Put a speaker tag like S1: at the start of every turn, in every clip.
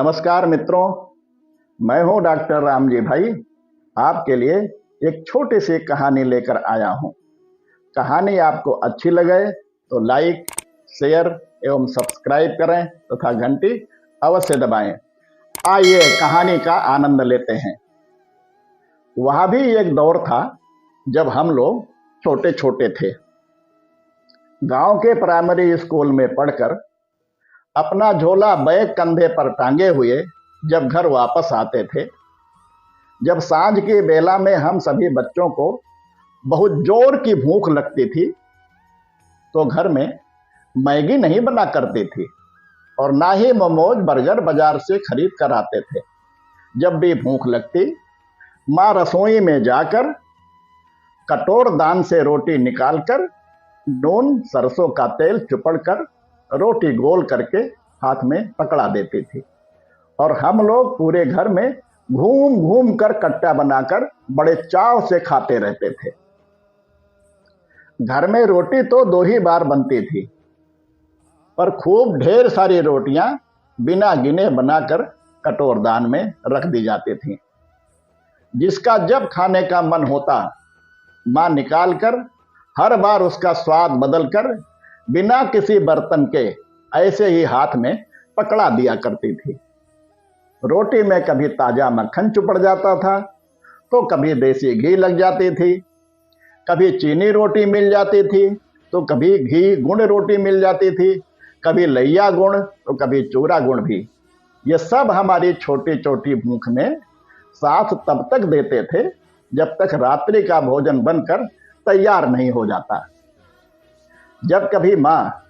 S1: नमस्कार मित्रों, मैं हूं डॉक्टर रामजी भाई। आपके लिए एक छोटी सी कहानी लेकर आया हूं। कहानी आपको अच्छी लगे तो लाइक, शेयर एवं सब्सक्राइब करें तथा घंटी अवश्य दबाएं। आइए कहानी का आनंद लेते हैं। वह भी एक दौर था जब हम लोग छोटे छोटे थे। गांव के प्राइमरी स्कूल में पढ़कर अपना झोला बैग कंधे पर टांगे हुए जब घर वापस आते थे, जब सांझ की बेला में हम सभी बच्चों को बहुत जोर की भूख लगती थी, तो घर में मैगी नहीं बना करती थी और ना ही मोमोज बर्गर बाजार से खरीद कर आते थे। जब भी भूख लगती, माँ रसोई में जाकर कटोर दान से रोटी निकालकर नून सरसों का तेल चुपड़कर रोटी गोल करके हाथ में पकड़ा देती थी और हम लोग पूरे घर में घूम घूम कर कट्टा बनाकर बड़े चाव से खाते रहते थे। घर में रोटी तो 2 ही बार बनती थी, पर खूब ढेर सारी रोटियां बिना गिने बनाकर कटोरदान में रख दी जाती थी। जिसका जब खाने का मन होता, माँ निकालकर हर बार उसका स्वाद बदलकर बिना किसी बर्तन के ऐसे ही हाथ में पकड़ा दिया करती थी। रोटी में कभी ताजा मक्खन चुपड़ जाता था, तो कभी देसी घी लग जाती थी, कभी चीनी रोटी मिल जाती थी, तो कभी घी गुड़ रोटी मिल जाती थी, कभी लैया गुड़ तो कभी चूरा गुड़ भी। ये सब हमारी छोटी छोटी भूख में साथ तब तक देते थे जब तक रात्रि का भोजन बनकर तैयार नहीं हो जाता। जब कभी माँ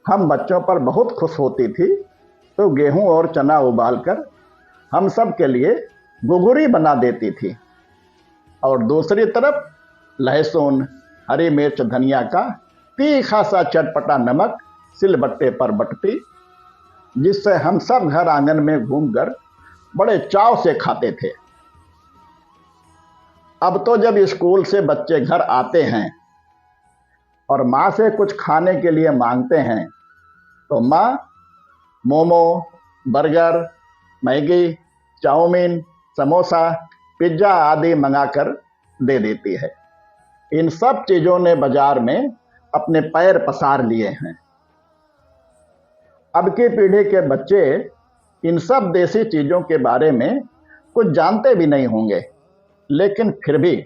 S1: हम बच्चों पर बहुत खुश होती थी, तो गेहूं और चना उबालकर हम सब के लिए घुघुरी बना देती थी और दूसरी तरफ लहसुन, हरी मिर्च, धनिया का तीखा सा चटपटा नमक सिलबट्टे पर बटती, जिससे हम सब घर आंगन में घूमकर बड़े चाव से खाते थे। अब तो जब स्कूल से बच्चे घर आते हैं और माँ से कुछ खाने के लिए मांगते हैं, तो माँ momo, burger, Maggi, chowmein, samosa, pizza आदि मंगाकर दे देती है। इन सब चीज़ों ने बाजार में अपने पैर पसार लिए हैं। अब की पीढ़ी के बच्चे इन सब देसी चीज़ों के बारे में कुछ जानते भी नहीं होंगे, लेकिन फिर भी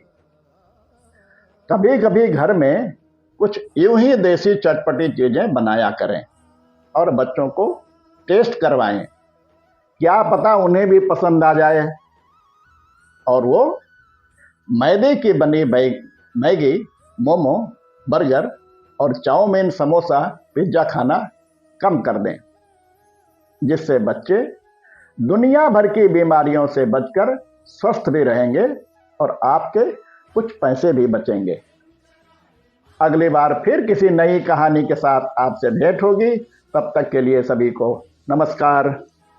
S1: कभी कभी घर में कुछ यूं ही देसी चटपटी चीजें बनाया करें और बच्चों को टेस्ट करवाएं। क्या पता उन्हें भी पसंद आ जाए और वो मैदे की बनी मैगी, मोमो, बर्गर और चाउमीन, समोसा, पिज्ज़ा खाना कम कर दें, जिससे बच्चे दुनिया भर की बीमारियों से बचकर स्वस्थ भी रहेंगे और आपके कुछ पैसे भी बचेंगे। अगली बार फिर किसी नई कहानी के साथ आपसे भेंट होगी। तब तक के लिए सभी को नमस्कार।